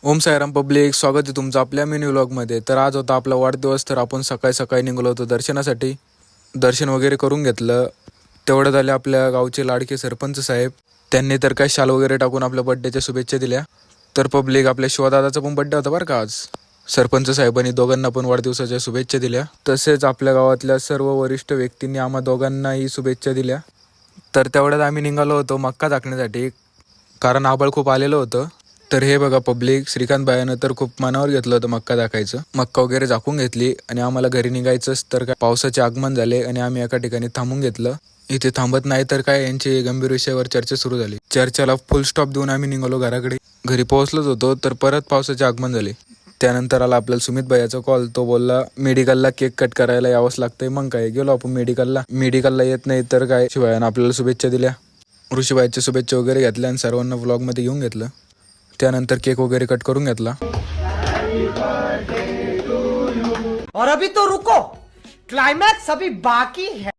Om Sairam public, स्वागत आहे तुमचं आपल्या मिनी व्लॉगमध्ये। तर आज होता आपला वाढदिवस, तर आपण सकाळी सकाळी निघालो होतो दर्शनासाठी। दर्शन वगैरे करून घेतलं। तेवढं झाले आपल्या गावचे लाडके सरपंच साहेब, त्यांनी तर काय शाल वगैरे टाकून आपल्या बड्डेच्या शुभेच्छा दिल्या। तर पब्लिक, आपल्या शिवादादाचा पण बड्डे होता बरं का आज। सरपंच साहेबांनी दोघांना पण वाढदिवसाच्या शुभेच्छा दिल्या। तसेच आपल्या गावातल्या सर्व वरिष्ठ व्यक्तींनी आम्हा दोघांनाही शुभेच्छा दिल्या। तर तेवढ्यात आम्ही निघालो होतो मक्का झाकण्यासाठी, कारण आबाळ खूप आलेलं होतं। तर हे बघा पब्लिक, श्रीकांत बायानं तर खूप मनावर घेतलं होतं मक्का दाखायचं। मक्का वगैरे झाकून घेतली आणि आम्हाला घरी निघायचंच, तर काय पावसाचे आगमन झाले आणि आम्ही एका ठिकाणी थांबून घेतलं। इथे थांबत नाही तर काय, यांची गंभीर विषयावर चर्चा सुरू झाली। चर्चेला फुल स्टॉप देऊन आम्ही निघालो घराकडे। घरी पोहोचलोच होतो तर परत पावसाचे आगमन झाले। त्यानंतर आला आपल्याला सुमित भैयाचा कॉल। तो बोलला मेडिकलला केक कट करायला यावंच लागतंय। मग काय, गेलो आपण मेडिकलला येत नाही तर काय, शिवायानं आपल्याला शुभेच्छा दिल्या। ऋषीबाईच्या शुभेच्छा वगैरे घेतल्या आणि सर्वांना व्लॉगमध्ये घेऊन घेतलं। त्यानंतर केक वगैरे कट करून घेतला। और अभी तो रुको, क्लाइमैक्स अभी बाकी है।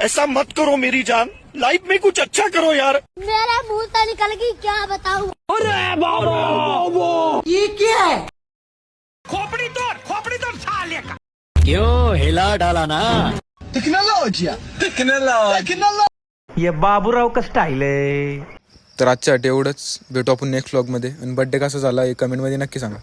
ऐसा मत करो मेरी जान, लाइफ में कुछ अच्छा करो यार। मेरे मुंह से निकल गई, क्या बताऊं। अरे बाबा, ये क्या है? खोपड़ी तोड़ साले का। क्यों हिला डाला ना। ये बाबूराव का स्टाईल आहे। तर आजच्यासाठी एवढंच, भेटू आपण नेक्स्ट व्लॉगमध्ये। आणि बड्डे कसा झाला हे कमेंटमध्ये नक्की सांगा।